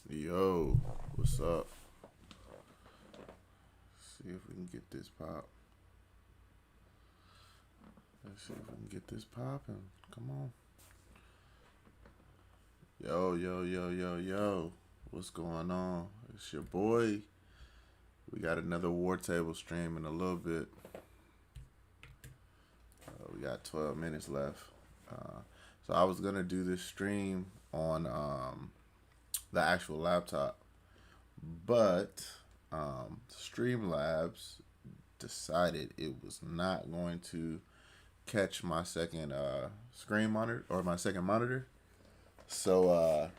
Yo, what's up? See if we can get this pop. Let's see if we can get this popping. Come on. Yo. What's going on? It's your boy. We got another Wartable stream in a little bit. We got 12 minutes left. So I was gonna do this stream on the actual laptop, but Streamlabs decided it was not going to catch my second screen monitor or my second monitor. So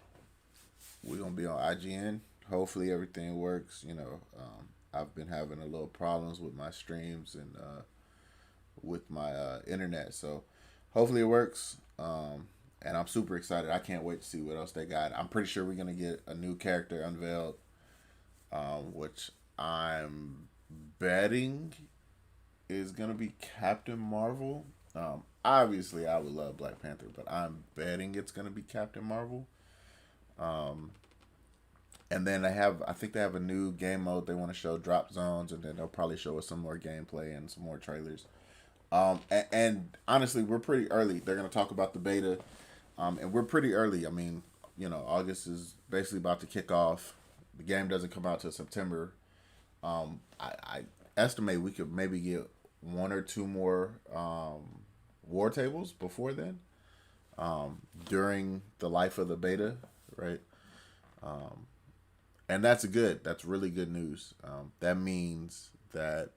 we're gonna be on IGN. Hopefully everything works. I've been having a little problems with my streams and with my internet. So hopefully it works. And I'm super excited. I can't wait to see what else they got. I'm pretty sure we're gonna get a new character unveiled, which I'm betting is gonna be Captain Marvel. Obviously, I would love Black Panther, but I'm betting it's gonna be Captain Marvel. And then I think they have a new game mode they want to show, drop zones, and then they'll probably show us some more gameplay and some more trailers. And honestly, we're pretty early. They're gonna talk about the beta, and we're pretty early. I mean, August is basically about to kick off. The game doesn't come out till September. I estimate we could maybe get one or two more war tables before then, during the life of the beta, right? And that's good. That's really good news. That means that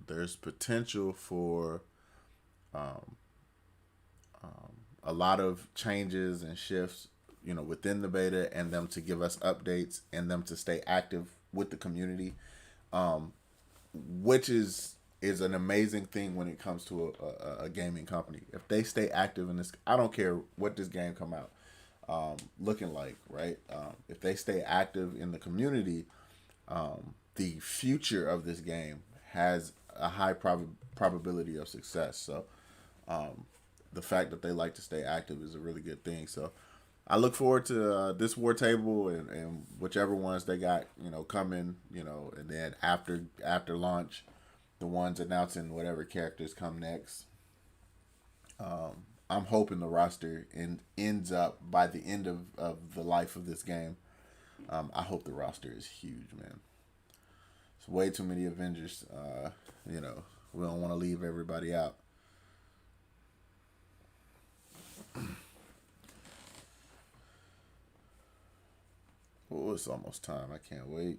there's potential for a lot of changes and shifts, within the beta, and them to give us updates and them to stay active with the community, which is an amazing thing when it comes to a gaming company. If they stay active in this, I don't care what this game come out looking like, right? If they stay active in the community, the future of this game has a high probability of success. So the fact that they like to stay active is a really good thing. So I look forward to this war table and whichever ones they got, coming, and then after launch, the ones announcing whatever characters come next. I'm hoping the roster ends up by the end of the life of this game. I hope the roster is huge, man. It's way too many Avengers. We don't want to leave everybody out. Oh, it's almost time. I can't wait.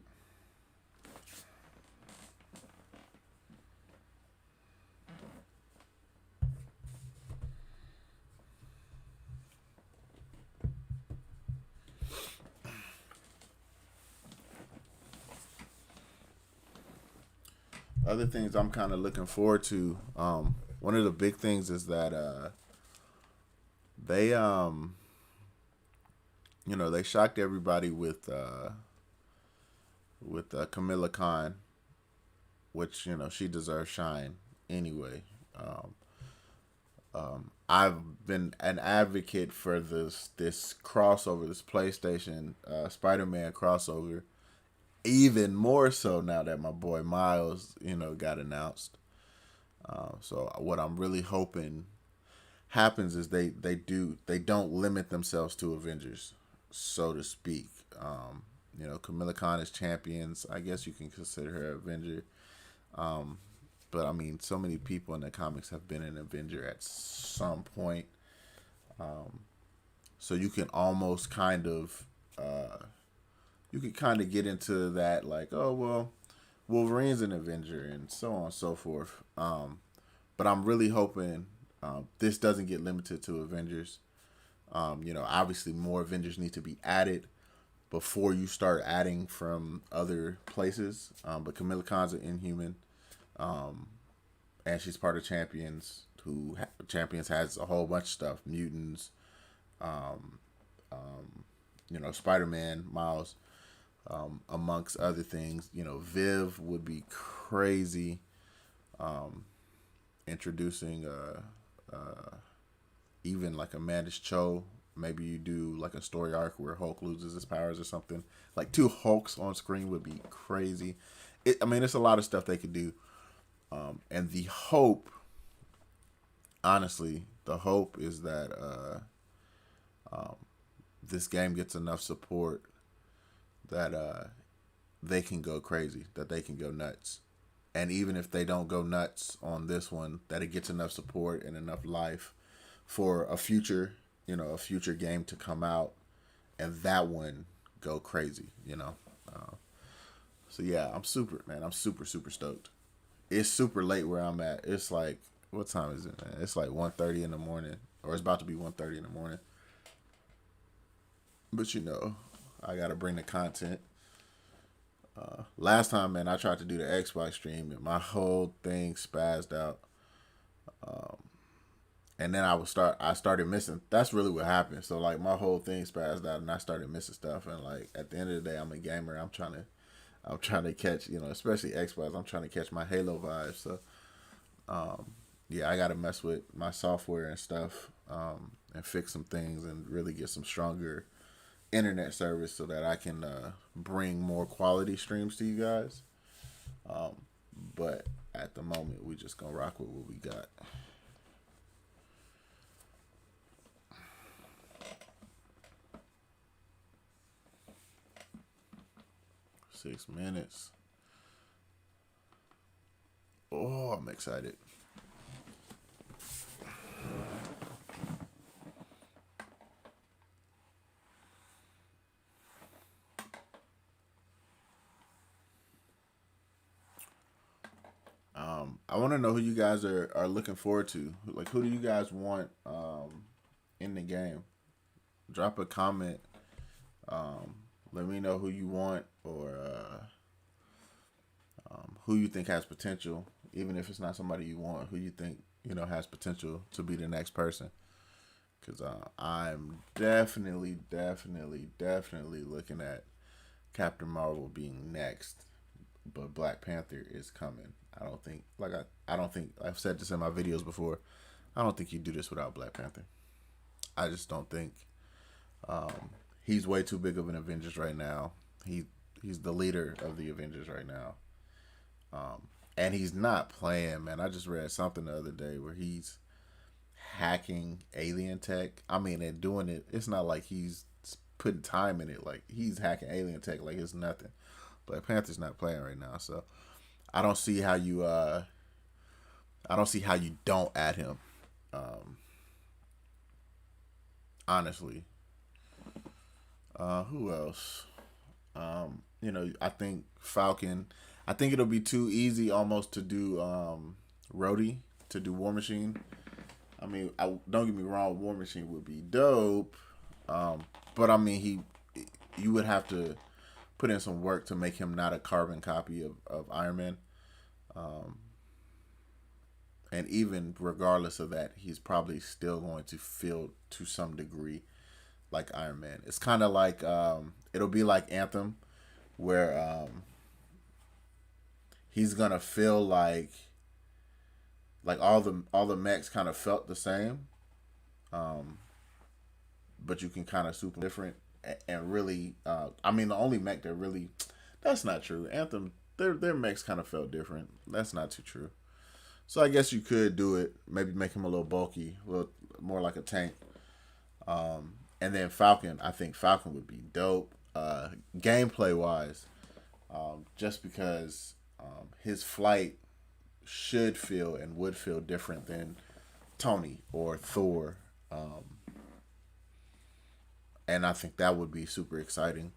Other things I'm kind of looking forward to. One of the big things is that they they shocked everybody with Camilla Khan, which she deserves shine anyway. I've been an advocate for this crossover, this PlayStation Spider-Man crossover, even more so now that my boy Miles, got announced. So what I'm really hoping happens is they don't limit themselves to Avengers, so to speak. Camilla Khan is champions. I guess you can consider her Avenger. But I mean, so many people in the comics have been an Avenger at some point. So you can almost kind of get into that, like, oh well, Wolverine's an Avenger and so on and so forth. But I'm really hoping this doesn't get limited to Avengers. Obviously more Avengers need to be added before you start adding from other places. But Camilla Khan's an Inhuman, and she's part of Champions. Champions has a whole bunch of stuff, mutants, Spider-Man, Miles, amongst other things. Viv would be crazy. Introducing even like a Mandish Cho maybe you do like a story arc where Hulk loses his powers or something. Like two Hulks on screen would be crazy. I mean, it's a lot of stuff they could do. And the hope, honestly, the hope is that this game gets enough support that they can go crazy, that they can go nuts. And even if they don't go nuts on this one, that it gets enough support and enough life for a future, a future game to come out and that one go crazy, So yeah, I'm super, super stoked. It's super late where I'm at. It's like, what time is it, man? It's like 1:30 in the morning, or it's about to be 1:30 in the morning. But I gotta bring the content. Last time, man, I tried to do the Xbox stream and my whole thing spazzed out. And then I started missing. That's really what happened. So like my whole thing spazzed out and I started missing stuff. And like at the end of the day, I'm a gamer. I'm trying to catch, especially Xbox. I'm trying to catch my Halo vibes. So yeah, I got to mess with my software and stuff and fix some things and really get some stronger internet service so that I can bring more quality streams to you guys. But at the moment, we just gonna rock with what we got. Six minutes. Oh, I'm excited. I want to know who you guys are looking forward to. Like, who do you guys want in the game? Drop a comment. Let me know who you want or who you think has potential. Even if it's not somebody you want, who you think has potential to be the next person. Because I'm definitely looking at Captain Marvel being next, but Black Panther is coming. I don't think I've said this in my videos before. I don't think you do this without Black Panther. I just don't think. He's way too big of an Avengers right now. He's the leader of the Avengers right now. And he's not playing, man. I just read something the other day where he's hacking alien tech. I mean, and doing it. It's not like he's putting time in it. Like he's hacking alien tech like it's nothing. Black Panther's not playing right now, so I don't see how you. I don't see how you don't add him. Honestly, who else? I think Falcon. I think it'll be too easy almost to do Rhodey, to do War Machine. I mean, don't get me wrong, War Machine would be dope, but I mean, you would have to put in some work to make him not a carbon copy of Iron Man. And even regardless of that, he's probably still going to feel to some degree like Iron Man. It's kind of like it'll be like Anthem, where he's gonna feel like all the mechs kind of felt the same, but you can kind of super different and really. I mean, the only mech that really that's not true. Anthem, their mechs kind of felt different. That's not too true. So I guess you could do it. Maybe make him a little bulky, a little more like a tank. And then Falcon, I think Falcon would be dope. Gameplay wise, just because his flight should feel and would feel different than Tony or Thor. And I think that would be super exciting.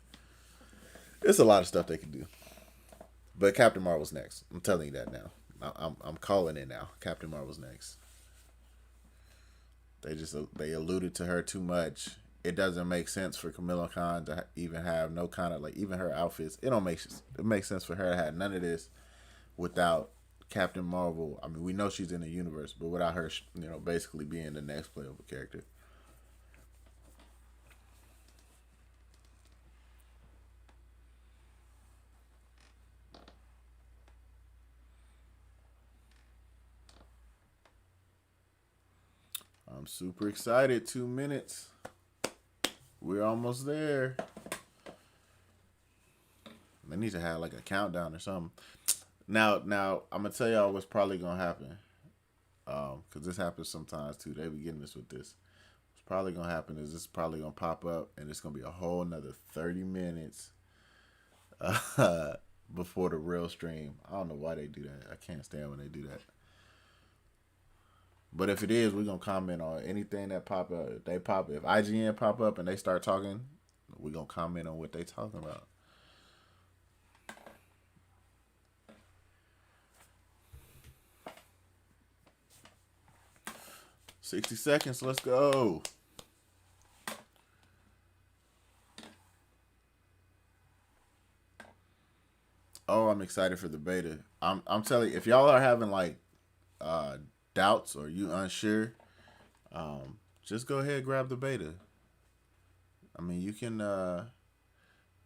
There's a lot of stuff they could do. But Captain Marvel's next. I'm telling you that now. I'm calling it now. Captain Marvel's next. They alluded to her too much. It doesn't make sense for Kamala Khan to even have no kind of like even her outfits. It makes sense for her to have none of this without Captain Marvel. I mean, we know she's in the universe, but without her, basically being the next playable character. I'm super excited. 2 minutes. We're almost there. They need to have like a countdown or something. Now, I'm gonna tell y'all what's probably gonna happen. Because this happens sometimes too. They be getting this with this. What's probably gonna happen is this probably gonna pop up, and it's gonna be a whole another 30 minutes before the real stream. I don't know why they do that. I can't stand when they do that. But if it is, we're gonna comment on anything that pop up. If IGN pop up and they start talking, we're gonna comment on what they talking about. $60 seconds, let's go. Oh, I'm excited for the beta. I'm telling you, if y'all are having like doubts or you unsure, just go ahead and grab the beta. I mean, you can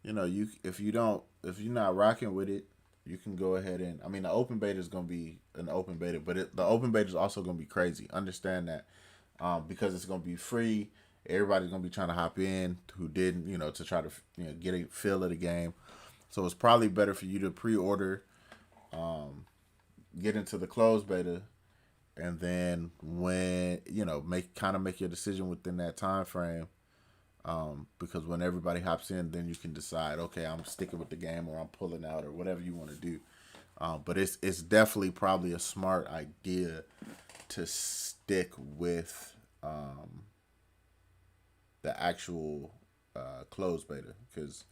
if you're not rocking with it, you can go ahead and, I mean, the open beta is going to be an open beta, but the open beta is also going to be crazy. Understand that, because it's going to be free. Everybody's going to be trying to hop in who didn't, to try to get a feel of the game. So it's probably better for you to pre-order, get into the closed beta, and then when make your decision within that time frame. Because when everybody hops in, then you can decide, okay, I'm sticking with the game or I'm pulling out or whatever you want to do. But it's definitely probably a smart idea to stick with the actual closed beta, because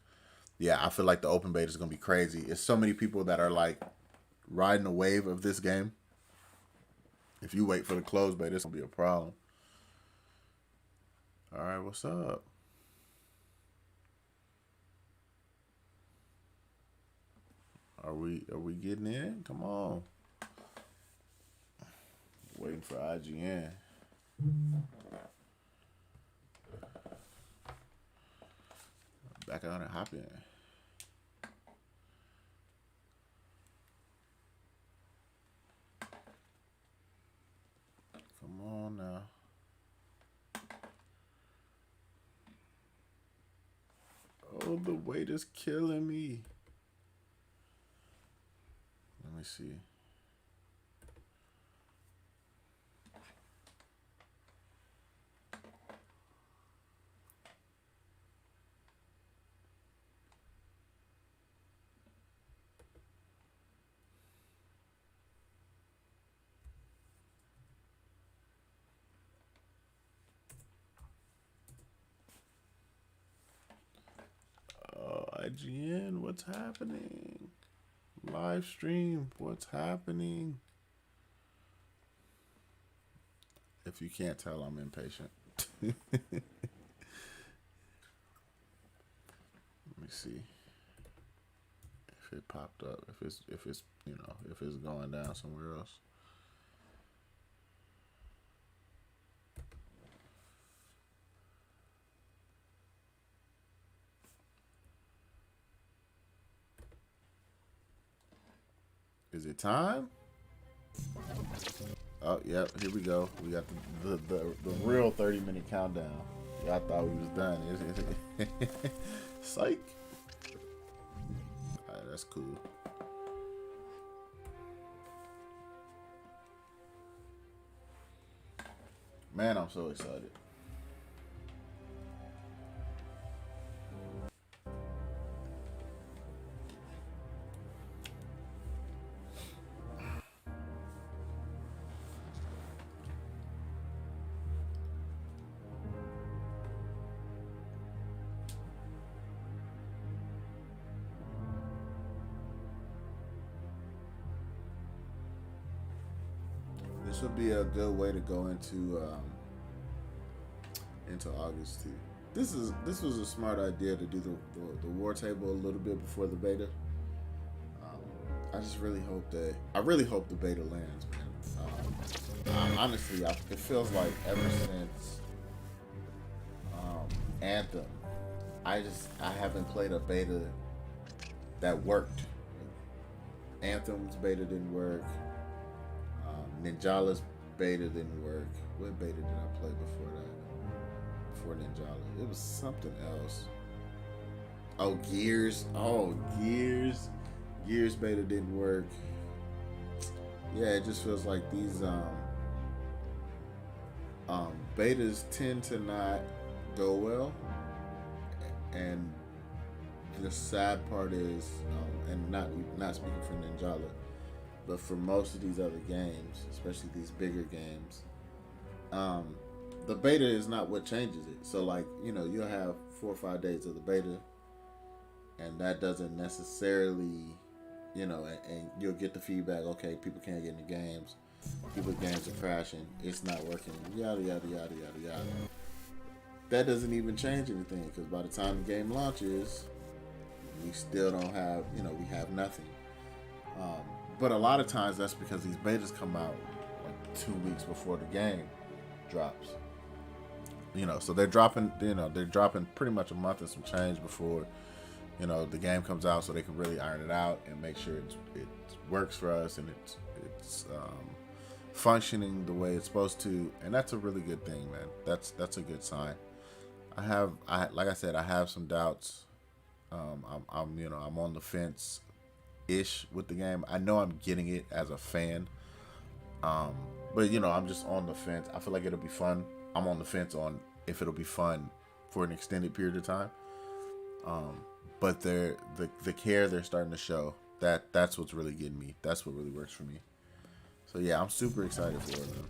I feel like the open beta is gonna be crazy. It's so many people that are like riding the wave of this game. If you wait for the closed beta, it's gonna be a problem. All right, what's up? Are we getting in? Come on. Waiting for IGN. Back on and hop in. Come on now. Oh, the wait is killing me. Let me see. IGN, what's happening? Live stream, what's happening? If you can't tell, I'm impatient. Let me see if it popped up. If it's if it's going down somewhere else. Is it time? Oh, yep, here we go. We got the real 30-minute countdown. I thought we was done. Psych. All right, that's cool. Man, I'm so excited. This would be a good way to go into August too. This was a smart idea to do the Wartable a little bit before the beta. I really hope the beta lands, man. Honestly, it feels like ever since Anthem, I haven't played a beta that worked. Anthem's beta didn't work. Ninjala's beta didn't work. What beta did I play before before Ninjala. It was something else. Oh, Gears. Oh, Gears. Gears beta didn't work. Yeah, it just feels like these betas tend to not go well, and the sad part is, and not speaking for Ninjala, but for most of these other games, especially these bigger games, the beta is not what changes it. So, like, you'll have 4 or 5 days of the beta, and that doesn't necessarily, and you'll get the feedback. Okay, people can't get into games. People's games are crashing. It's not working. Yada yada yada yada yada. That doesn't even change anything, because by the time the game launches, we still don't have, we have nothing. But a lot of times that's because these betas come out like 2 weeks before the game drops. So they're dropping pretty much a month and some change before, the game comes out, so they can really iron it out and make sure it works for us, and it's functioning the way it's supposed to, and that's a really good thing, man. That's a good sign. Like I said, I have some doubts. I'm on the fence ish with the game. I know I'm getting it as a fan, but I'm just on the fence. I feel like it'll be fun. I'm on the fence on if it'll be fun for an extended period of time. But the care they're starting to show, that's what's really getting me. That's what really works for me. So yeah, I'm super excited for it, man.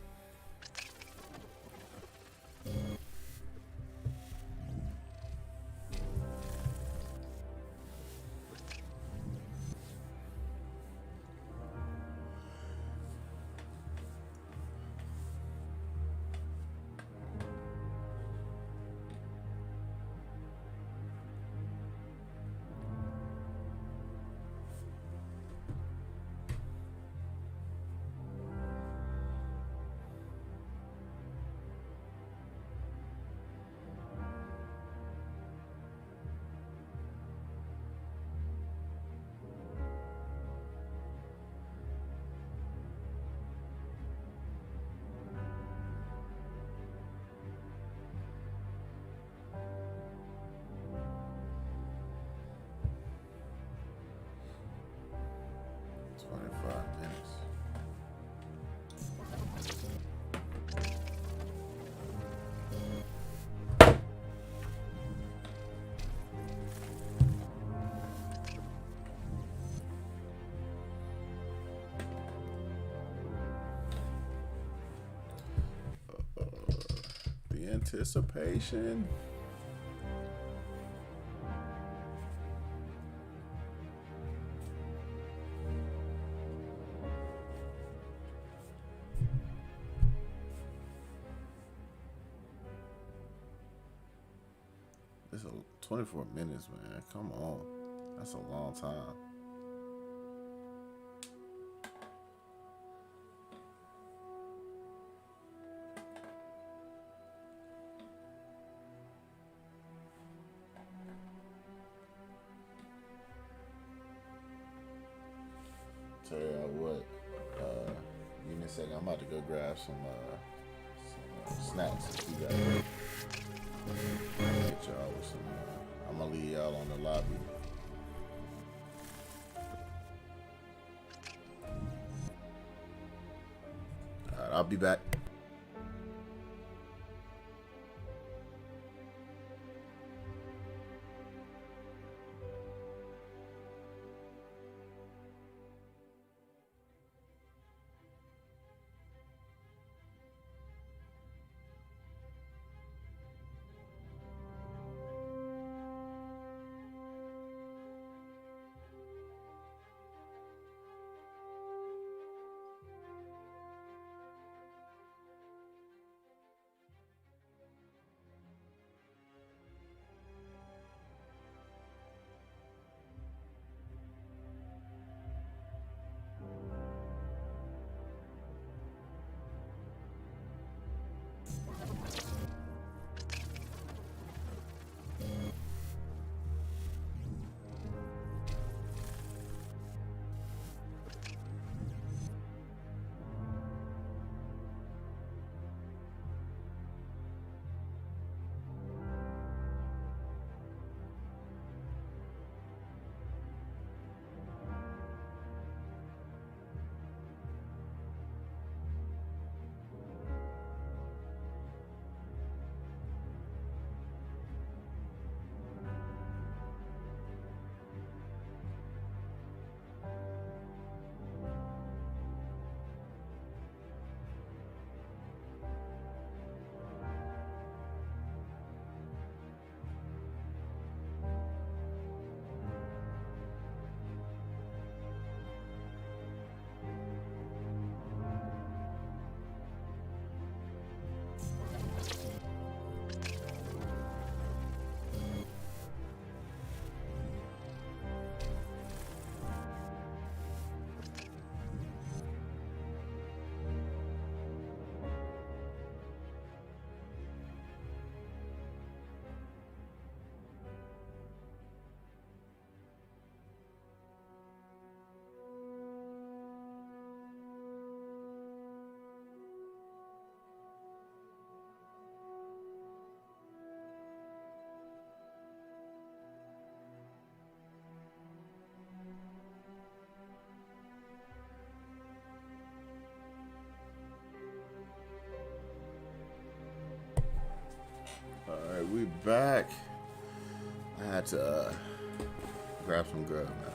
The anticipation. It's 24 minutes, man. Come on. That's a long time. Tell you what, give me a second. I'm about to go grab some snacks. If you guys get y'all with some. I'm gonna leave y'all on the lobby. Alright, I'll be back. back. I had to grab some grub, man.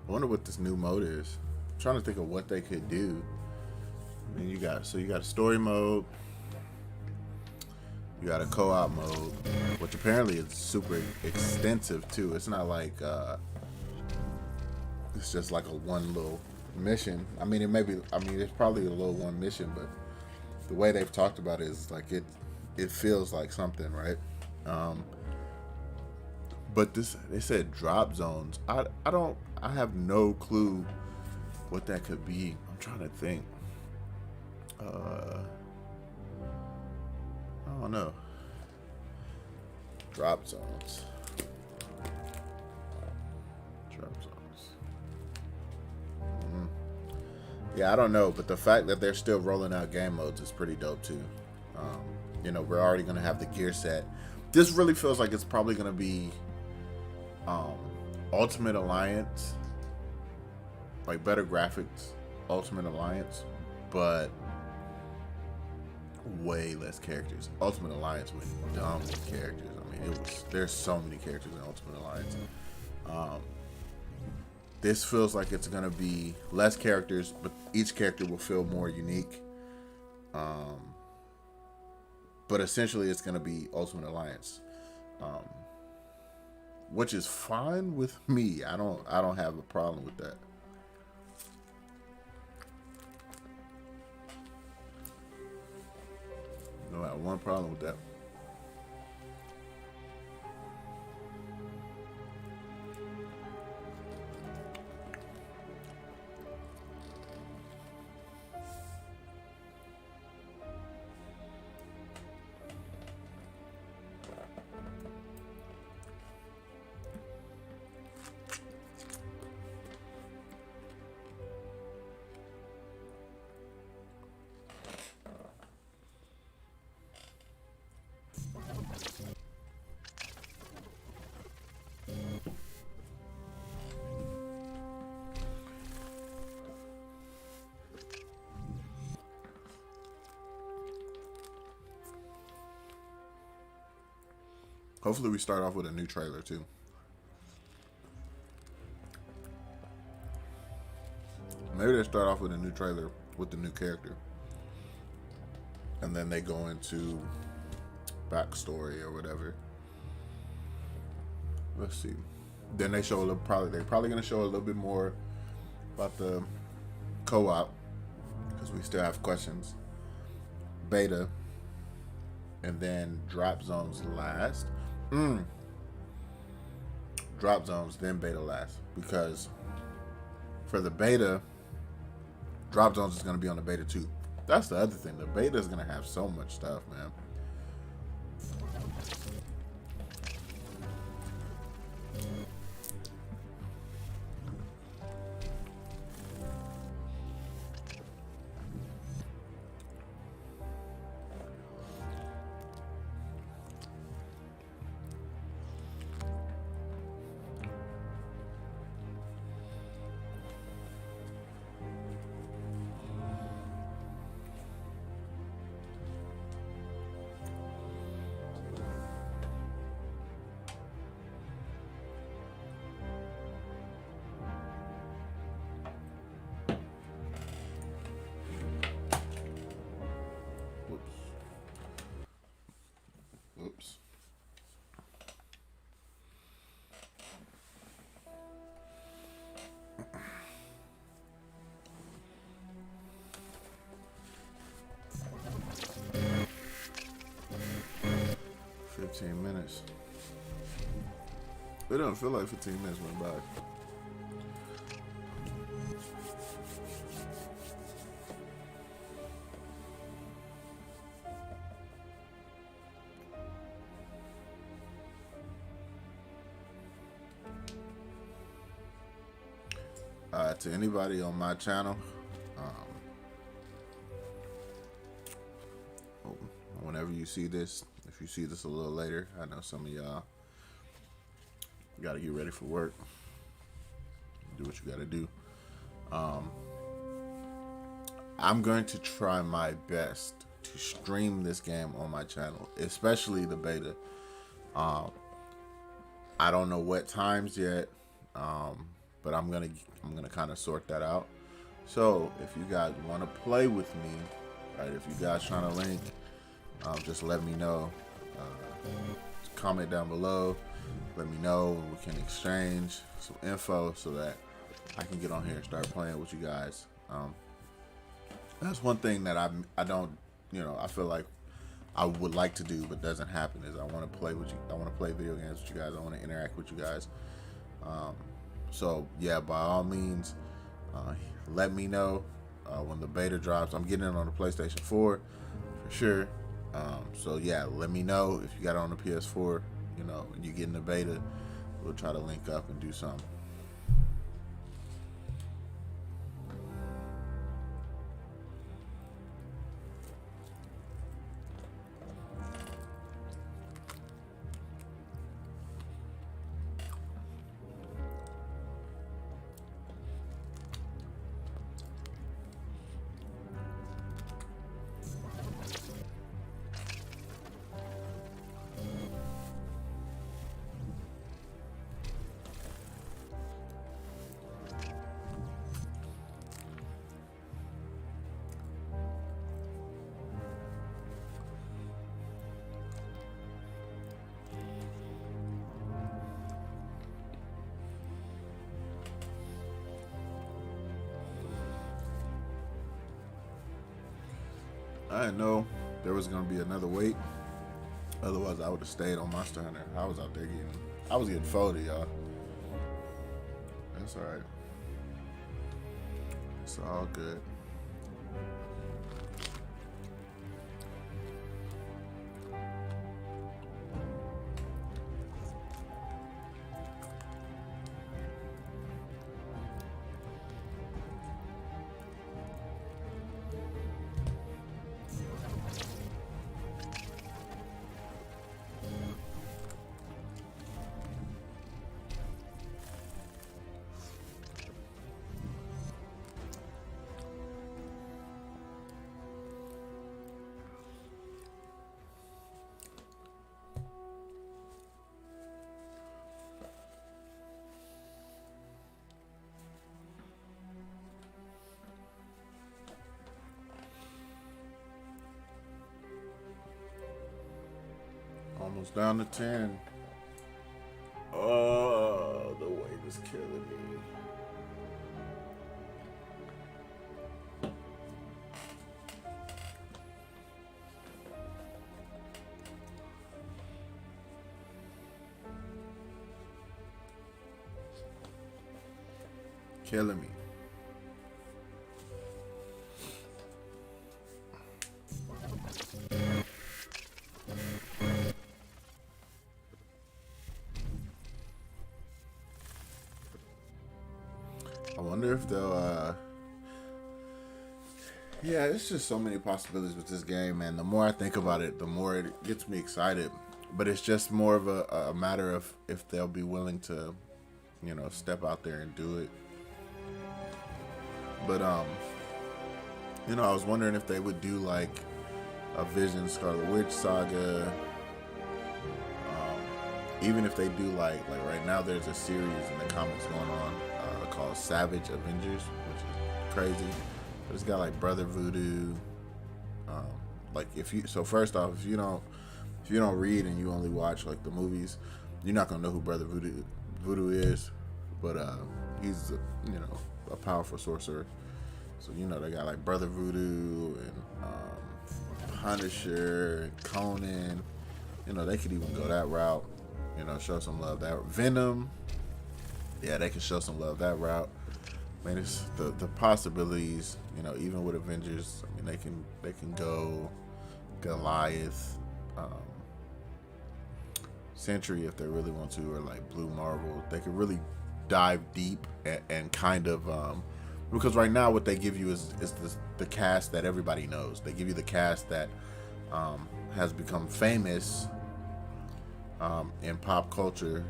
I wonder what this new mode is. I'm trying to think of what they could do. I mean, you got a story mode, you got a co-op mode, which apparently is super extensive too. It's not like it's just like a one little mission. I mean, it's probably a little one mission, but the way they've talked about it is like it feels like something, right? But they said drop zones. I have no clue what that could be. I'm trying to think. I don't know. Drop zones. Drop zones. Yeah, I don't know, but the fact that they're still rolling out game modes is pretty dope too. We're already gonna have the gear set. This really feels like it's probably gonna be Ultimate Alliance, like better graphics, Ultimate Alliance, but way less characters. Ultimate Alliance was dumb with characters. I mean, there's so many characters in Ultimate Alliance. This feels like it's gonna be less characters, but each character will feel more unique. But essentially, it's gonna be Ultimate Alliance. Which is fine with me. I don't have a problem with that. Don't have one problem with that. Hopefully we start off with a new trailer too. Maybe they start off with a new trailer with the new character. And then they go into backstory or whatever. Let's see. Then they show they're probably gonna show a little bit more about the co-op, because we still have questions. Beta. And then drop zones last. Drop zones, then beta last. Because for the beta, drop zones is going to be on the beta too. That's the other thing. The beta is going to have so much stuff, man. 15 minutes. It don't feel like 15 minutes went by. To anybody on my channel, whenever you see this, if you see this a little later, I know some of y'all gotta get ready for work, do what you gotta do. I'm going to try my best to stream this game on my channel, especially the beta. I don't know what times yet, but I'm gonna kind of sort that out. So if you guys want to play with me, right? If you guys trying to link, just let me know. Comment down below. Let me know, and we can exchange some info so that I can get on here and start playing with you guys. That's one thing that I don't, I feel like I would like to do, but doesn't happen, is I want to play with you. I want to play video games with you guys. I want to interact with you guys. So yeah, by all means, let me know when the beta drops. I'm getting it on the PlayStation 4 for sure. So yeah, let me know if you got it on the PS4, and you get in the beta. We'll try to link up and do something. I didn't know there was gonna be another wait. Otherwise, I would have stayed on Monster Hunter. I was out there getting folded, y'all. That's all right. It's all good. Almost down to 10. Oh, the weight is killing me. Killing me. I wonder if they'll, yeah, it's just so many possibilities with this game, and the more I think about it, the more it gets me excited. But it's just more of a matter of if they'll be willing to, step out there and do it. But, I was wondering if they would do like a Vision Scarlet Witch saga. Even if they do like right now, there's a series in the comics going on called Savage Avengers, which is crazy. But it's got like Brother Voodoo. First off, if you don't read and you only watch like the movies, you're not gonna know who Brother Voodoo is. But he's a powerful sorcerer. So they got like Brother Voodoo and Punisher and Conan. They could even go that route. Show some love that Venom. Yeah, they can show some love that route. Man, it's the possibilities. Even with Avengers, I mean, they can go Goliath, Sentry if they really want to, or like Blue Marvel. They could really dive deep and kind of because right now what they give you is the cast that everybody knows. They give you the cast that has become famous in pop culture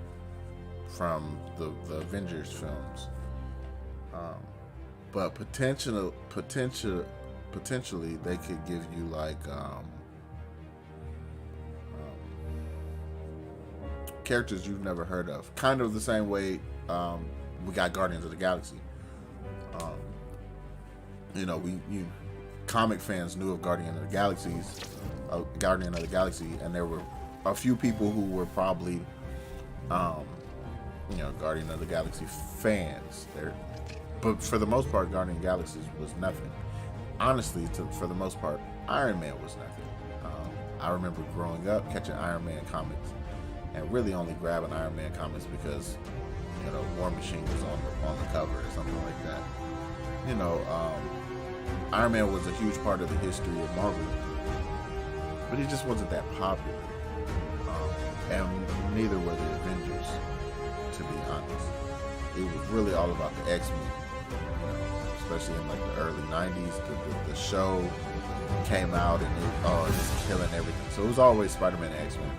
from the Avengers films. But potentially they could give you like characters you've never heard of, kind of the same way we got Guardians of the Galaxy. We comic fans knew of Guardian of the Galaxy, and there were a few people who were probably Guardian of the Galaxy fans there. But for the most part, Guardian of the Galaxy was nothing. Honestly, for the most part, Iron Man was nothing. I remember growing up catching Iron Man comics and really only grabbing Iron Man comics because, War Machine was on the cover or something like that. Iron Man was a huge part of the history of Marvel, but he just wasn't that popular. And neither were the Avengers, to be honest. It was really all about the X-Men. Especially in like the early 90s, the show came out and it was killing everything. So it was always Spider-Man and X-Men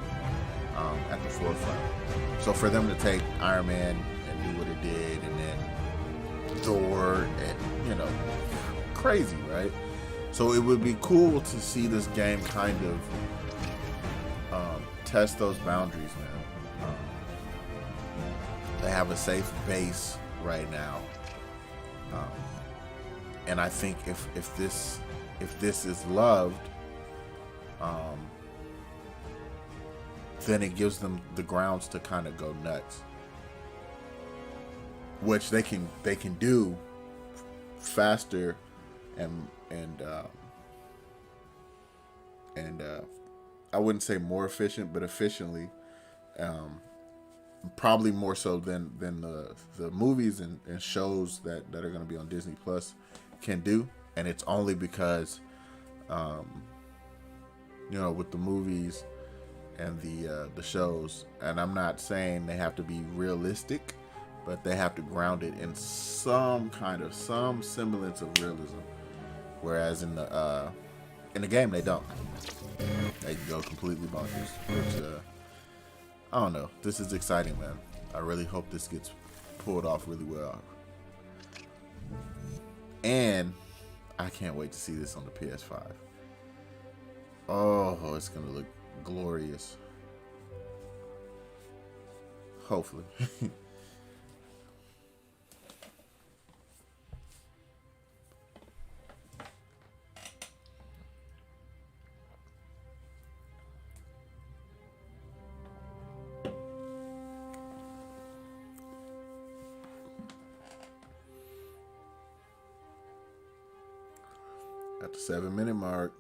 at the forefront. So for them to take Iron Man and do what it did, and then Thor, and crazy, right? So it would be cool to see this game kind of test those boundaries, man. They have a safe base right now. And I think if this is loved, then it gives them the grounds to kind of go nuts, which they can do faster and I wouldn't say more efficient, but efficiently. Probably more so than the movies and shows that are going to be on Disney Plus can do. And it's only because with the movies and the shows, and I'm not saying they have to be realistic, but they have to ground it in some semblance of realism, whereas in the game they don't. They go completely bonkers, which I don't know. This is exciting, man. I really hope this gets pulled off really well. And I can't wait to see this on the PS5. Oh, it's going to look glorious. Hopefully. At the 7-minute mark.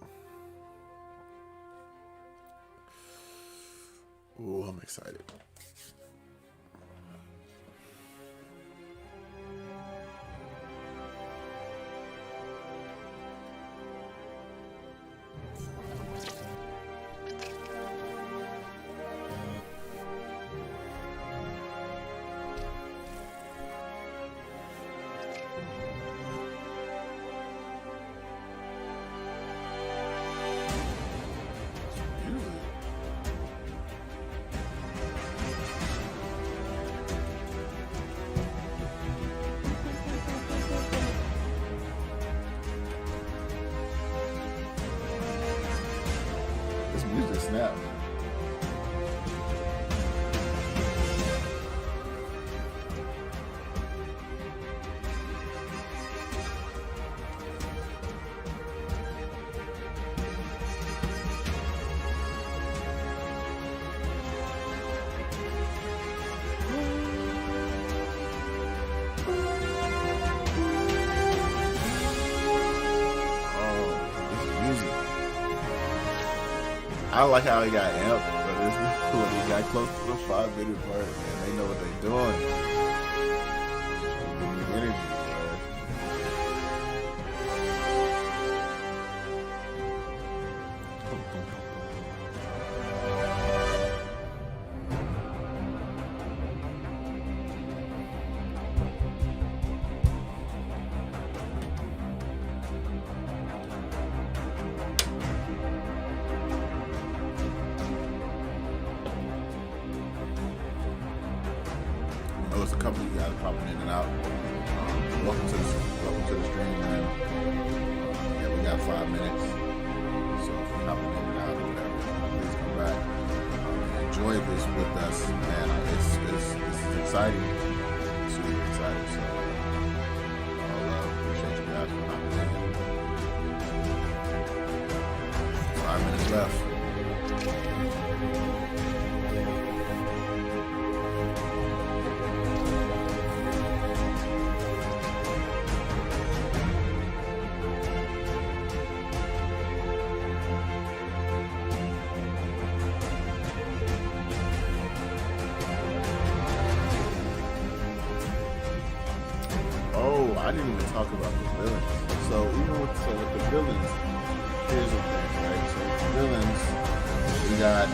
Oh, I'm excited. Snap. I like how he got amped, but When they got close to the 5-minute mark, man, they know what they're doing. Give me energy, it's a couple of you guys popping in and out. Welcome to the stream, man. Yeah, we got 5 minutes. So if you're popping in and out or whatever, please come back. Enjoy this with us, man. This is exciting. It's really exciting. So I'll appreciate you guys for popping in. 5 minutes left. I didn't even talk about the villains. So even with the villains, here's the thing, right? So with the villains, we got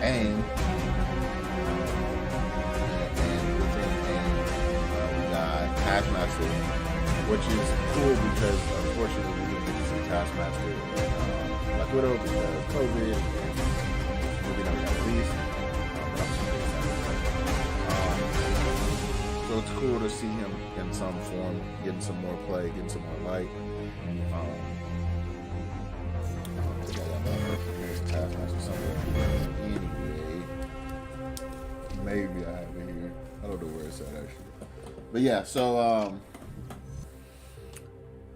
AIM, and within AIM, we got Taskmaster, which is cool because unfortunately we didn't get to see Taskmaster like Widow because of COVID, and maybe not got released. So it's cool to see him in some form, getting some more play, getting some more light. Here's Taskmaster somewhere. Anyway, maybe I have it here. I don't know where it's at actually. But yeah, so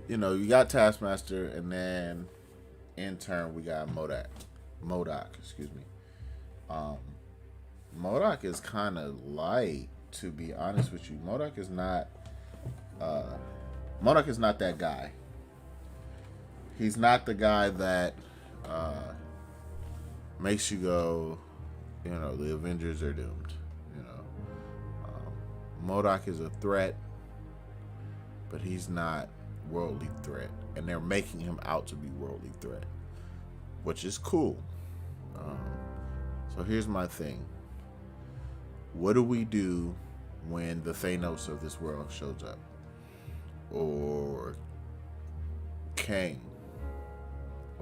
you got Taskmaster, and then in turn we got MODOK, excuse me. MODOK is kind of light. To be honest with you, MODOK is not that guy. He's not the guy that makes you go, the Avengers are doomed. MODOK is a threat, but he's not worldly threat, and they're making him out to be worldly threat, which is cool. So here's my thing. What do we do when the Thanos of this world shows up? Or Kang?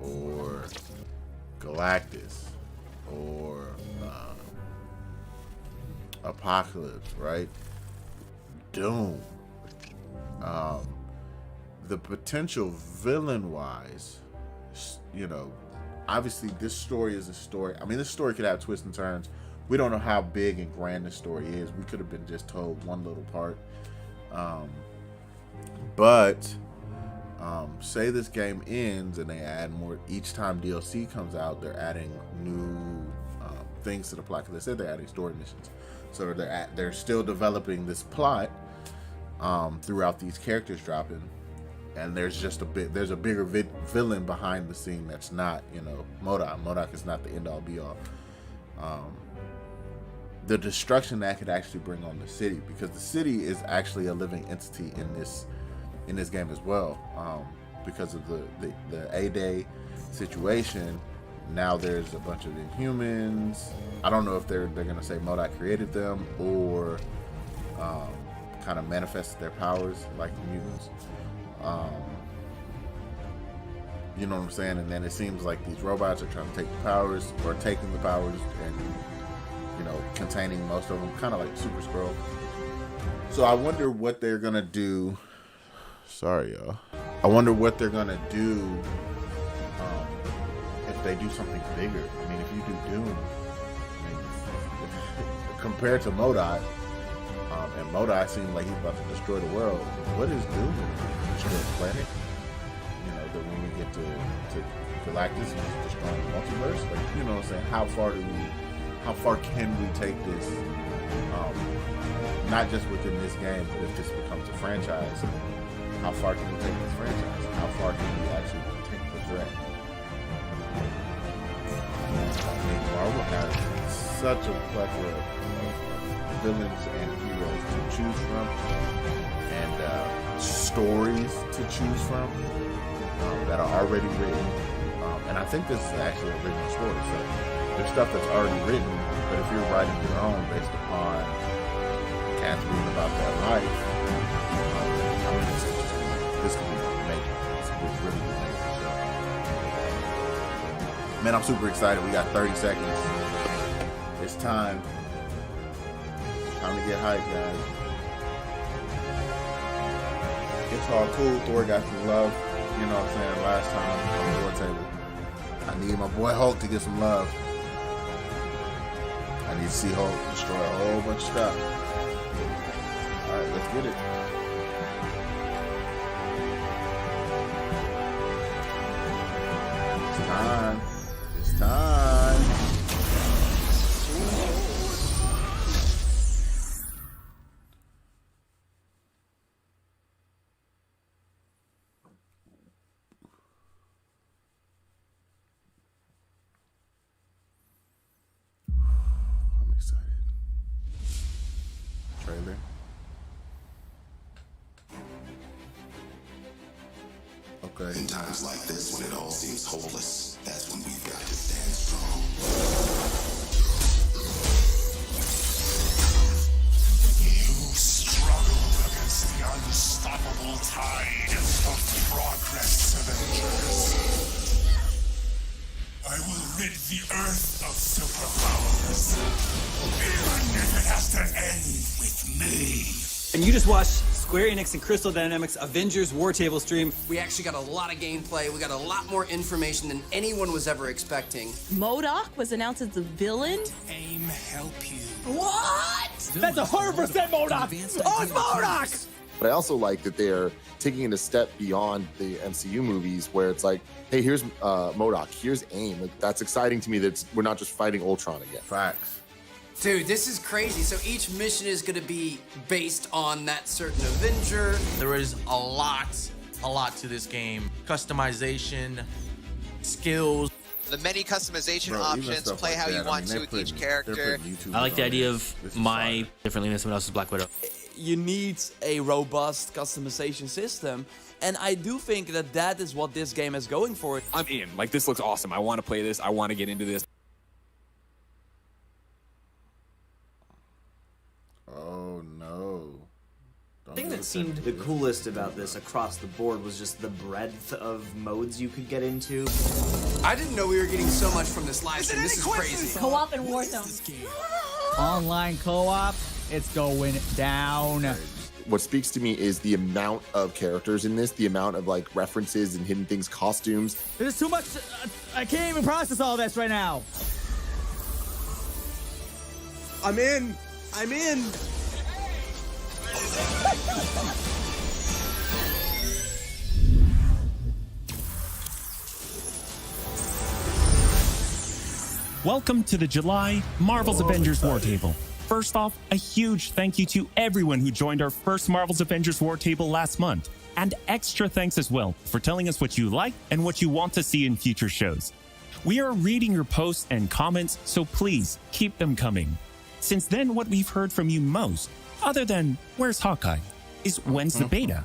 Or Galactus? Or Apocalypse, right? Doom. The potential villain-wise, obviously this story is a story. I mean, this story could have twists and turns. We don't know how big and grand this story is. We could have been just told one little part. But say this game ends and they add more. Each time DLC comes out, they're adding new things to the plot. Because they said they're adding story missions. So they're still developing this plot throughout these characters dropping. And there's a bigger villain behind the scene that's not, MODOK. MODOK is not the end-all be-all. The destruction that could actually bring on the city, because the city is actually a living entity in this game as well, because of the A-Day situation. Now there's a bunch of Inhumans. I don't know if they're gonna say MODOK created them or kind of manifested their powers like the mutants. You know what I'm saying? And then it seems like these robots are trying to take the powers, or taking the powers and containing most of them, kind of like Super Skrull. So I wonder what they're gonna do. Sorry, y'all. I wonder what they're gonna do if they do something bigger. I mean, if you do Doom, compared to MODOK, and MODOK seems like he's about to destroy the world. What is Doom? Destroy the planet? That when we get to Galactus, he's destroying the multiverse. Like, you know what I'm saying? How far can we take this? Not just within this game, but if this becomes a franchise, how far can we take this franchise? How far can we actually take the threat? Marvel has such a plethora of villains and heroes to choose from, and stories to choose from that are already written. And I think this is actually a written story. So there's stuff that's already written, but if you're writing your own based upon Catherine about that life, this could be amazing. This could be really amazing. So, man, I'm super excited. We got 30 seconds. It's time. Time to get hyped, guys. It's all cool. Thor got some love. You know what I'm saying? Last time on the Wartable. I need my boy Hulk to get some love. I need to see Hulk destroy a whole bunch of stuff. Alright, let's get it. It's time. It's time. I'm excited. Trailer. Okay. In times like this, when it all seems hopeless, that's when we've got to stand strong. You struggle against the unstoppable tide of progress, Avengers. I will rid the Earth of superpowers, even if it has to end with me. And you just watched Square Enix and Crystal Dynamics Avengers Wartable stream. We actually got a lot of gameplay. We got a lot more information than anyone was ever expecting. MODOK was announced as the villain. Aim help you. What? That's 100% MODOK! Oh, it's MODOK! But I also like that they're taking it a step beyond the MCU movies where it's like, hey, here's MODOK, here's AIM. Like, that's exciting to me that we're not just fighting Ultron again. Facts. Dude, this is crazy. So each mission is going to be based on that certain Avenger. There is a lot to this game. Customization, skills. The many customization options, play how you want to with each character. I like the idea of my differently than someone else's Black Widow. You need a robust customization system, and I do think that that is what this game is going for. I'm in. Like, this looks awesome. I want to play this. I want to get into this. Oh no. The thing that seemed the coolest about this across the board was just the breadth of modes you could get into. I didn't know we were getting so much from this live stream. This is crazy. Co-op and Warzone. Online co-op, it's going down. What speaks to me is the amount of characters in this, the amount of like references and hidden things, costumes. There's too much. I can't even process all this right now. I'm in. I'm in. Welcome to the July Marvel's Avengers Wartable. First off, a huge thank you to everyone who joined our first Marvel's Avengers Wartable last month. And extra thanks as well for telling us what you like and what you want to see in future shows. We are reading your posts and comments, so please keep them coming. Since then, what we've heard from you most, other than where's Hawkeye, is when's the beta?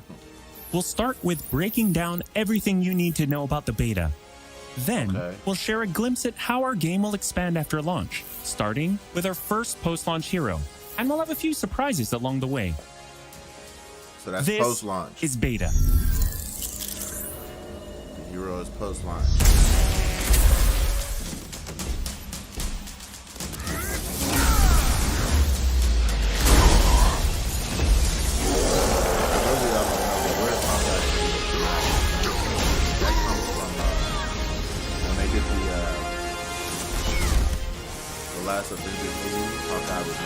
We'll start with breaking down everything you need to know about the beta. Then, we'll share a glimpse at how our game will expand after launch, starting with our first post-launch hero. And we'll have a few surprises along the way. So that's this post-launch. Is beta. The hero is post-launch. Last Avengers movie, Hawkeye was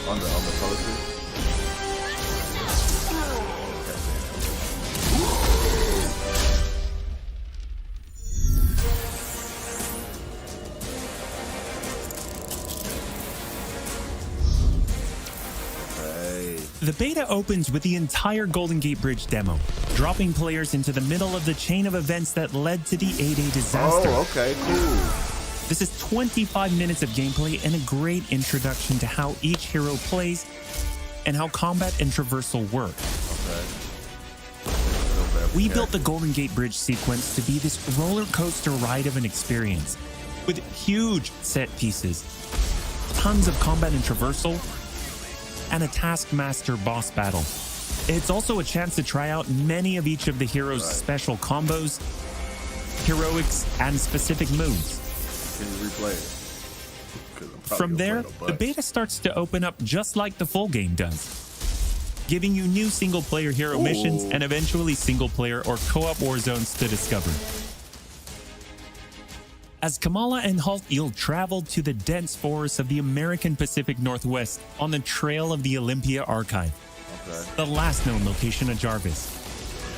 on the poster. The beta opens with the entire Golden Gate Bridge demo, dropping players into the middle of the chain of events that led to the A-Day disaster. Oh, okay, cool. This is 25 minutes of gameplay and a great introduction to how each hero plays and how combat and traversal work. We built the Golden Gate Bridge sequence to be this roller coaster ride of an experience with huge set pieces, tons of combat and traversal, and a Taskmaster boss battle. It's also a chance to try out many of each of the heroes' special combos, heroics, and specific moves. Can you replay it? From there, the beta starts to open up just like the full game does, giving you new single-player hero missions and eventually single-player or co-op war zones to discover. As Kamala and Hulk, you'll travel to the dense forests of the American Pacific Northwest on the trail of the Olympia Archive, the last known location of Jarvis.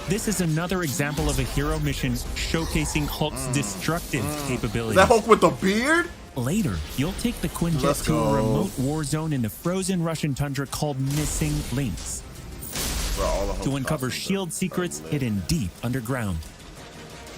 This is another example of a hero mission showcasing Hulk's destructive capabilities. Is that Hulk with the beard? Later, you'll take the Quinjet to a remote war zone in the frozen Russian tundra called Missing Links to uncover shield secrets hidden deep underground.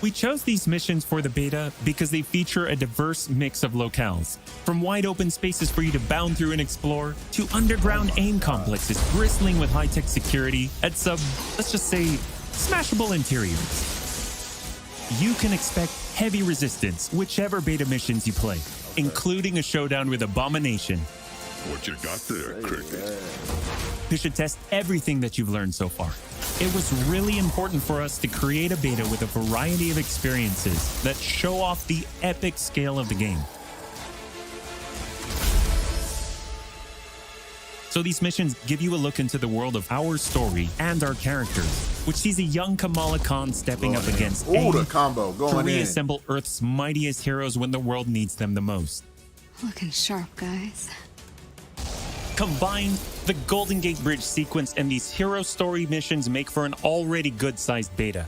We chose these missions for the beta because they feature a diverse mix of locales, from wide open spaces for you to bound through and explore, to underground aim complexes bristling with high-tech security at some, let's just say, smashable interiors. You can expect heavy resistance whichever beta missions you play, including a showdown with Abomination. What you got there, Cricket? You should test everything that you've learned so far. It was really important for us to create a beta with a variety of experiences that show off the epic scale of the game. So these missions give you a look into the world of our story and our characters, which sees a young Kamala Khan stepping up against AIM the combo going to reassemble Earth's mightiest heroes when the world needs them the most. Looking sharp, guys. Combined, the Golden Gate Bridge sequence and these hero story missions make for an already good-sized beta.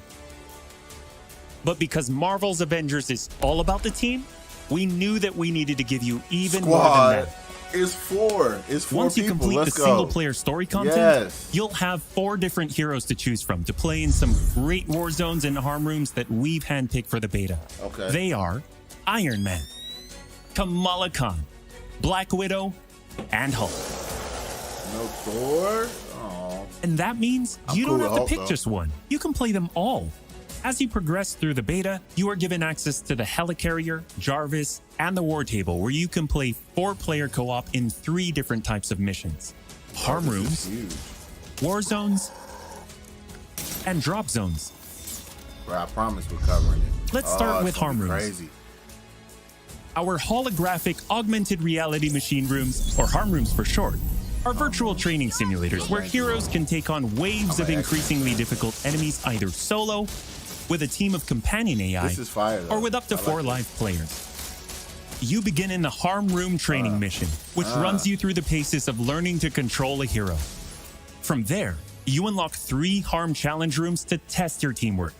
But because Marvel's Avengers is all about the team, we knew that we needed to give you even more than that. It's four Once you people. complete Let's the go. single-player story content, you'll have 4 different heroes to choose from to play in some great war zones and harm rooms that we've handpicked for the beta. They are Iron Man, Kamala Khan, Black Widow, and Hulk. No Thor? Oh. And that means you don't have to pick just one. You can play them all. As you progress through the beta, you are given access to the Helicarrier, Jarvis, and the Wartable, where you can play 4-player co-op in 3 different types of missions: harm rooms, war zones, and drop zones. Bro, I promise we're covering it. Let's start with harm rooms. Crazy. Our holographic augmented reality machine rooms, or harm rooms for short, are virtual training simulators where heroes can take on waves of increasingly difficult enemies either solo, with a team of companion AI, or with up to 4 live players. You begin in the harm room training mission, which runs you through the paces of learning to control a hero. From there, you unlock 3 harm challenge rooms to test your teamwork.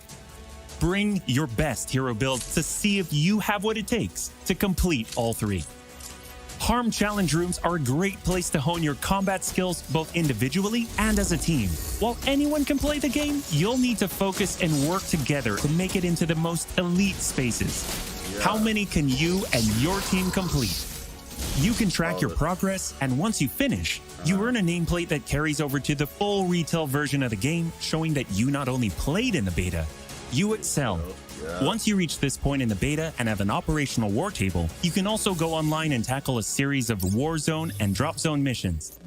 Bring your best hero build to see if you have what it takes to complete all 3. Harm challenge rooms are a great place to hone your combat skills both individually and as a team. While anyone can play the game, you'll need to focus and work together to make it into the most elite spaces. How many can you and your team complete? You can track your progress, and once you finish, you earn a nameplate that carries over to the full retail version of the game, showing that you not only played in the beta, you excelled. Once you reach this point in the beta and have an operational war table, you can also go online and tackle a series of war zone and drop zone missions.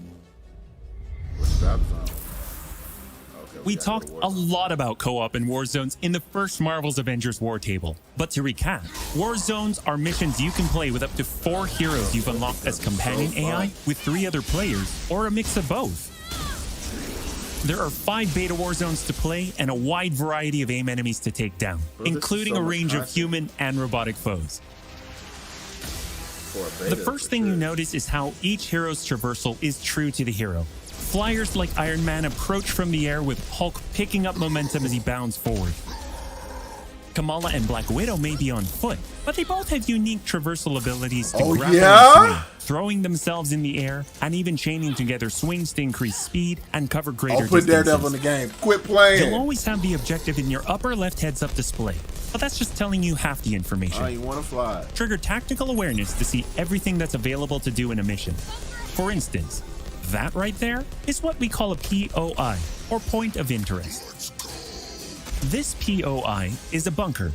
We talked a lot about co-op and war zones in the first Marvel's Avengers Wartable. But to recap, war zones are missions you can play with up to 4 heroes you've unlocked as companion AI with 3 other players, or a mix of both. There are 5 beta war zones to play and a wide variety of AIM enemies to take down, including a range of human and robotic foes. The first thing you notice is how each hero's traversal is true to the hero. Flyers like Iron Man approach from the air with Hulk picking up momentum as he bounds forward. Kamala and Black Widow may be on foot, but they both have unique traversal abilities to Oh, grapple yeah? and swing, throwing themselves in the air, and even chaining together swings to increase speed and cover greater I'll put distances. Daredevil in the game. Quit playing. You'll always have the objective in your upper left heads-up display, but that's just telling you half the information. Oh, you want to fly. Trigger tactical awareness to see everything that's available to do in a mission. For instance, that right there is what we call a POI, or point of interest. This POI is a bunker.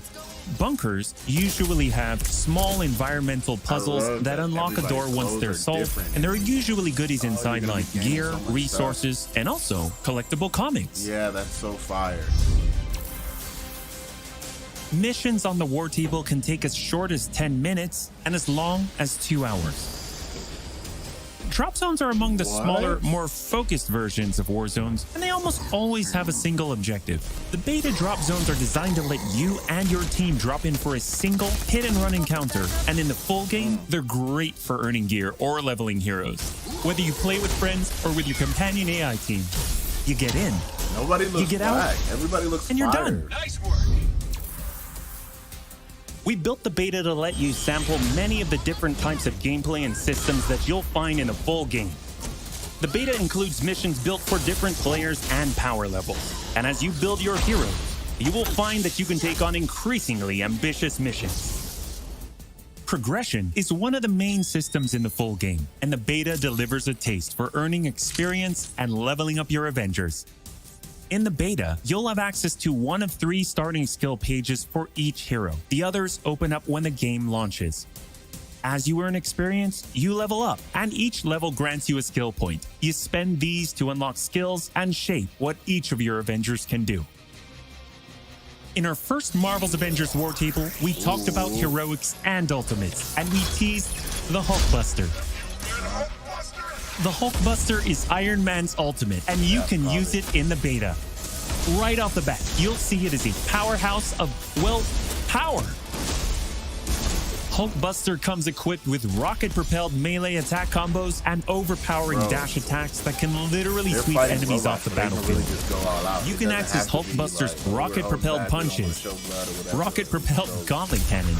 Bunkers usually have small environmental puzzles that unlock a door once they're solved, and there are usually goodies inside like gear, resources, and also collectible comics. Yeah, that's so fire. Missions on the war table can take as short as 10 minutes and as long as 2 hours. Drop zones are among the smaller, more focused versions of war zones, and they almost always have a single objective. The beta drop zones are designed to let you and your team drop in for a single hit-and-run encounter, and in the full game, they're great for earning gear or leveling heroes. Whether you play with friends or with your companion AI team, you get in, Nobody looks you get out, black. Everybody looks and you're fire. done. Nice work. We built the beta to let you sample many of the different types of gameplay and systems that you'll find in a full game. The beta includes missions built for different players and power levels. And as you build your heroes, you will find that you can take on increasingly ambitious missions. Progression is one of the main systems in the full game, and the beta delivers a taste for earning experience and leveling up your Avengers. In the beta, you'll have access to one of 3 starting skill pages for each hero. The others open up when the game launches. As you earn experience, you level up, and each level grants you a skill point. You spend these to unlock skills and shape what each of your Avengers can do. In our first Marvel's Avengers Wartable, we talked about heroics and ultimates, and we teased the Hulkbuster. The Hulkbuster is Iron Man's ultimate, and you can use it in the beta. Right off the bat, you'll see it as a powerhouse of, well, power. Hulkbuster comes equipped with rocket-propelled melee attack combos and overpowering dash attacks that can literally sweep enemies off the battlefield. You can access Hulkbuster's rocket-propelled punches, rocket-propelled gauntlet cannon,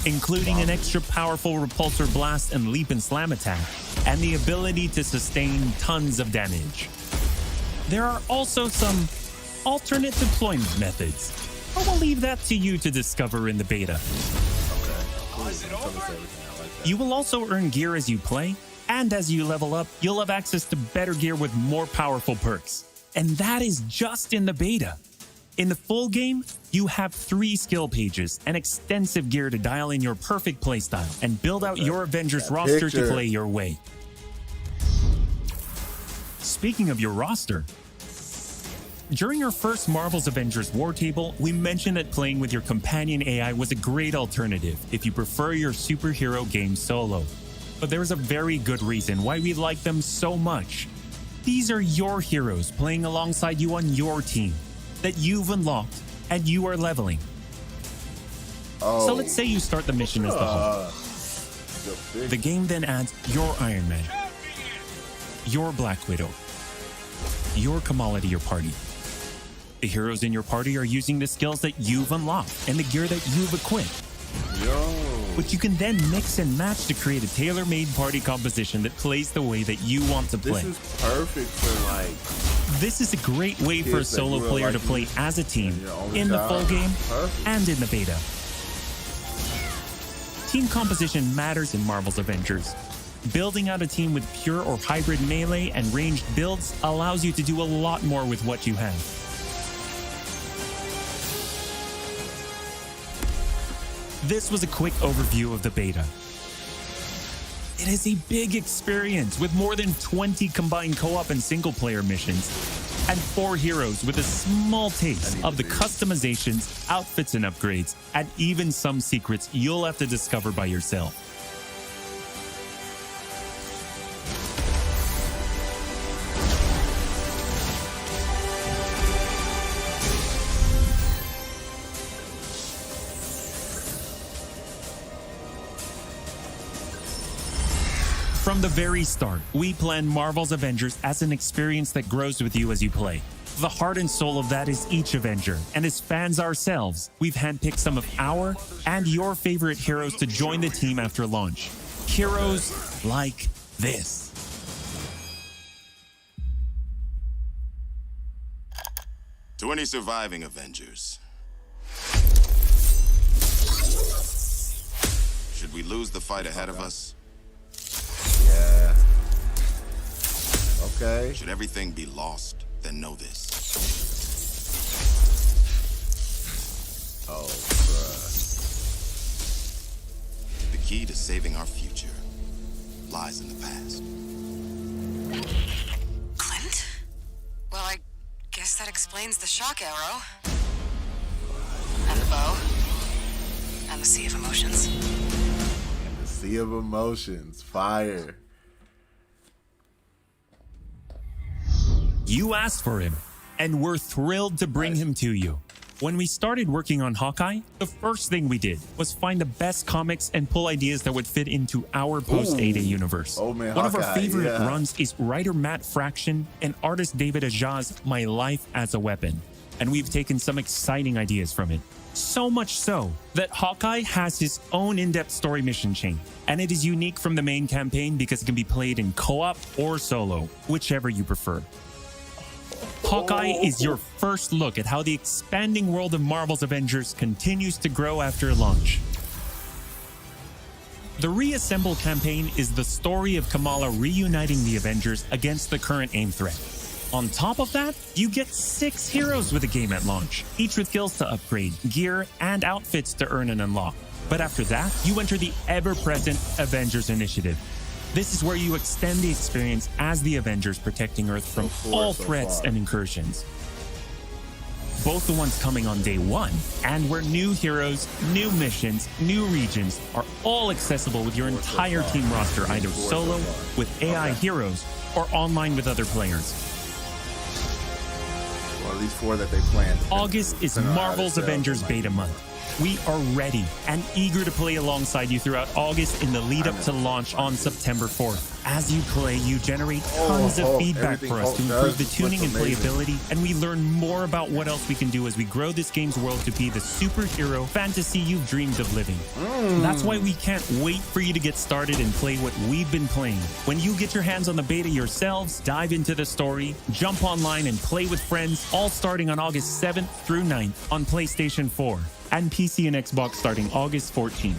including an extra powerful repulsor blast and leap and slam attack, and the ability to sustain tons of damage. There are also some alternate deployment methods, but we'll leave that to you to discover in the beta. You will also earn gear as you play, and as you level up, you'll have access to better gear with more powerful perks. And that is just in the beta. In the full game, you have 3 skill pages and extensive gear to dial in your perfect playstyle and build out your Avengers roster to play your way. Speaking of your roster, during our first Marvel's Avengers Wartable, we mentioned that playing with your companion AI was a great alternative if you prefer your superhero game solo. But there is a very good reason why we like them so much. These are your heroes playing alongside you on your team that you've unlocked and you are leveling. So let's say you start the mission as the Hulk. The game then adds your Iron Man, your Black Widow, your Kamala to your party. The heroes in your party are using the skills that you've unlocked and the gear that you've equipped. Which you can then mix and match to create a tailor-made party composition that plays the way that you want to play. This is perfect for This is a great way for a solo player to play as a team in the full game and in the beta. Team composition matters in Marvel's Avengers. Building out a team with pure or hybrid melee and ranged builds allows you to do a lot more with what you have. This was a quick overview of the beta. It is a big experience with more than 20 combined co-op and single-player missions, and 4 heroes with a small taste of the customizations, outfits and upgrades, and even some secrets you'll have to discover by yourself. From the very start, we planned Marvel's Avengers as an experience that grows with you as you play. The heart and soul of that is each Avenger, and as fans ourselves, we've handpicked some of our and your favorite heroes to join the team after launch. Heroes like this. To any surviving Avengers, should we lose the fight ahead of us? Yeah. Okay. Should everything be lost, then know this. Oh, bruh. The key to saving our future lies in the past. Clint? Well, I guess that explains the shock arrow. And the bow. And the sea of emotions. And the sea of emotions. Fire. You asked for him, and we're thrilled to bring him to you. When we started working on Hawkeye, the first thing we did was find the best comics and pull ideas that would fit into our post-Ada universe. Oh man, One of our Hawkeye, favorite yeah. runs is writer Matt Fraction and artist David Aja's My Life as a Weapon. And we've taken some exciting ideas from it. So much so that Hawkeye has his own in-depth story mission chain. And it is unique from the main campaign because it can be played in co-op or solo, whichever you prefer. Hawkeye is your first look at how the expanding world of Marvel's Avengers continues to grow after launch. The Reassemble campaign is the story of Kamala reuniting the Avengers against the current AIM threat. On top of that, you get 6 heroes with the game at launch, each with skills to upgrade, gear, and outfits to earn and unlock. But after that, you enter the ever-present Avengers Initiative. This is where you extend the experience as the Avengers protecting Earth from all threats and incursions. Both the ones coming on day 1, and where new heroes, new missions, new regions are all accessible with your entire team roster, either solo, with AI heroes, or online with other players. Well, at least 4 that they planned. August is Marvel's Avengers Beta Month. We are ready and eager to play alongside you throughout August in the lead up to launch on September 4th. As you play, you generate tons of feedback for us to improve the tuning and playability, and we learn more about what else we can do as we grow this game's world to be the superhero fantasy you've dreamed of living. That's why we can't wait for you to get started and play what we've been playing. When you get your hands on the beta yourselves, dive into the story, jump online and play with friends, all starting on August 7th through 9th on PlayStation 4 and PC and Xbox starting August 14th.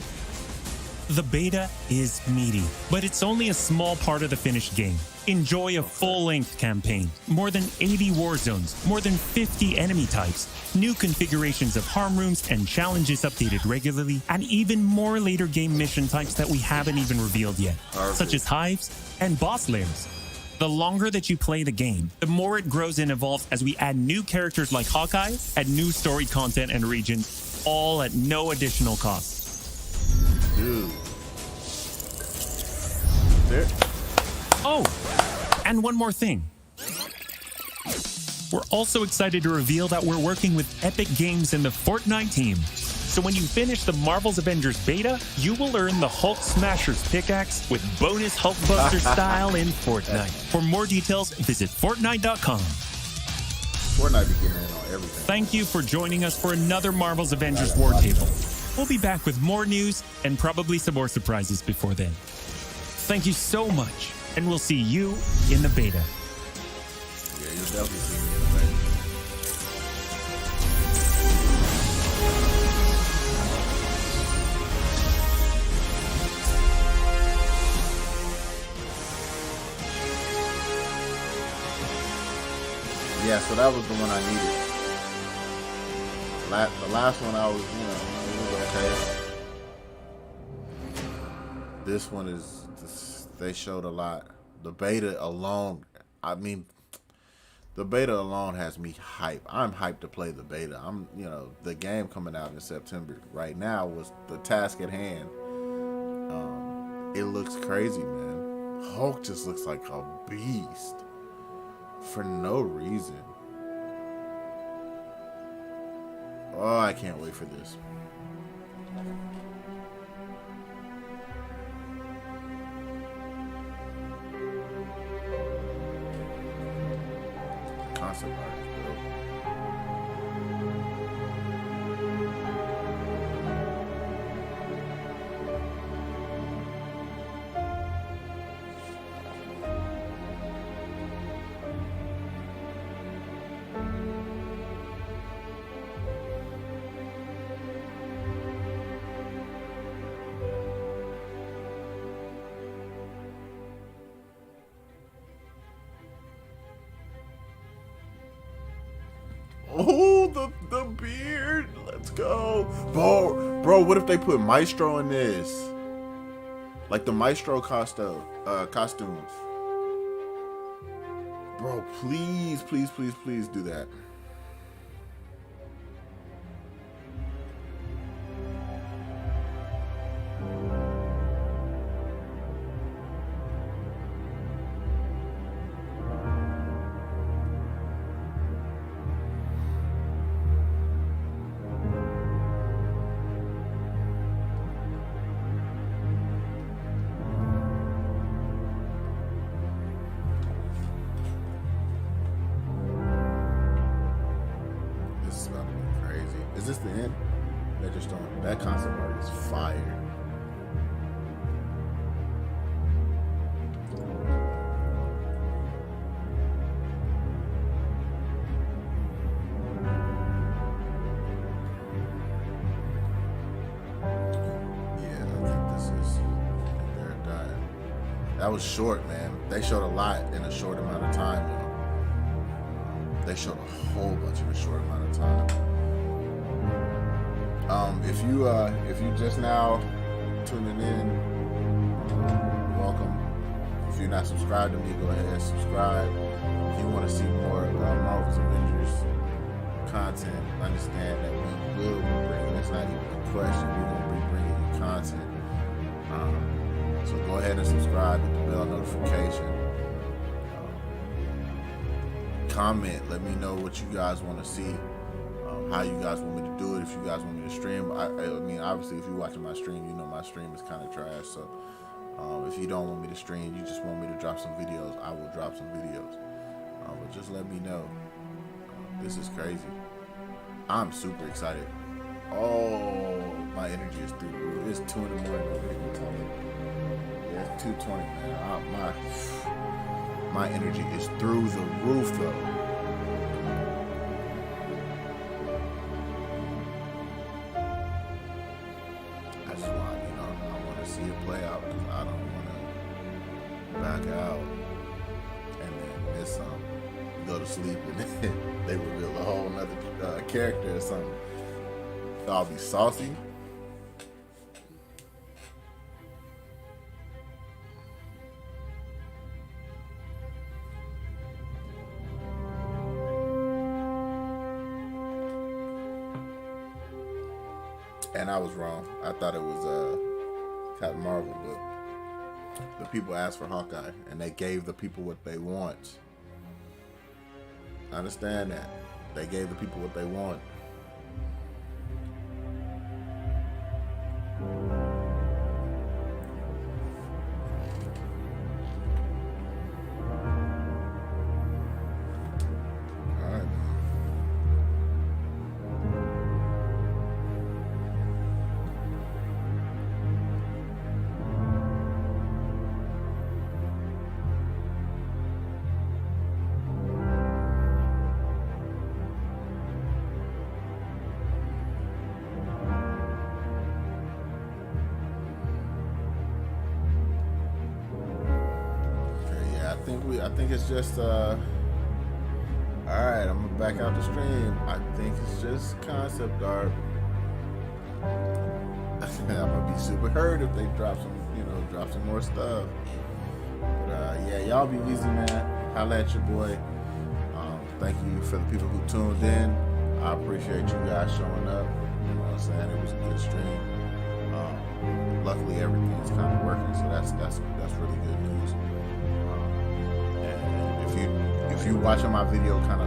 The beta is meaty, but it's only a small part of the finished game. Enjoy a full-length campaign, more than 80 war zones, more than 50 enemy types, new configurations of harm rooms and challenges updated regularly, and even more later game mission types that we haven't even revealed yet, such as hives and boss lairs. The longer that you play the game, the more it grows and evolves as we add new characters like Hawkeye, add new story content and regions, all at no additional cost. Dude. Oh, and one more thing. We're also excited to reveal that we're working with Epic Games and the Fortnite team. So when you finish the Marvel's Avengers beta, you will earn the Hulk Smasher's pickaxe with bonus Hulkbuster style in Fortnite. For more details, visit Fortnite.com. Fortnite be getting in on everything. Thank you for joining us for another Marvel's Avengers Wartable. We'll be back with more news and probably some more surprises before then. Thank you so much, and we'll see you in the beta. Yeah, you'll definitely see me in the beta. Yeah, so that was the one I needed. The last one I was, it was okay. This one is, they showed a lot. The beta alone, the beta alone has me hyped. I'm hyped to play the beta. The game coming out in September right now was the task at hand. It looks crazy, man. Hulk just looks like a beast. For no reason. Oh, I can't wait for this. Concept concept artist, bro. Oh, the beard. Let's go. Bro, what if they put Maestro in this? Like the Maestro costumes. Bro, please, please, please, please do that. Is this the end? They're just throwing that concept art is fire. Yeah, I think this is they're dying. That was short, man. They showed a lot in a short amount of time. They showed a whole bunch in a short amount of time. If you just now tuning in, welcome. If you're not subscribed to me, go ahead and subscribe. If you want to see more Marvel's Avengers content, understand that we will be bringing. That's not even a question. We're gonna be bringing you content. So go ahead and subscribe with the bell notification. Comment. Let me know what you guys want to see. How you guys want me to do it, if you guys want me to stream. I mean, obviously, if you're watching my stream, you know my stream is kind of trash. So if you don't want me to stream, you just want me to drop some videos, I will drop some videos. But just let me know. This is crazy. I'm super excited. Oh, my energy is through the roof. It's 2 in the morning over here. Yeah, it's 2:20, man. My energy is through the roof, though. See it play out because I don't want to back out and then miss something. Go to sleep and then they reveal a whole nother character or something. So I'll be saucy. And I was wrong. I thought it was Captain Marvel, but the people asked for Hawkeye and they gave the people what they want. I understand that. They gave the people what they want. I think it's just all right, I'm gonna back out the stream. I think it's just concept art. I'm gonna be super hurt if they drop some more stuff. But yeah, y'all be easy, man. Holla at your boy. Thank you for the people who tuned in. I appreciate you guys showing up. You know what I'm saying? It was a good stream. Luckily everything's kind of working, so that's really good news. If you watching my video kind of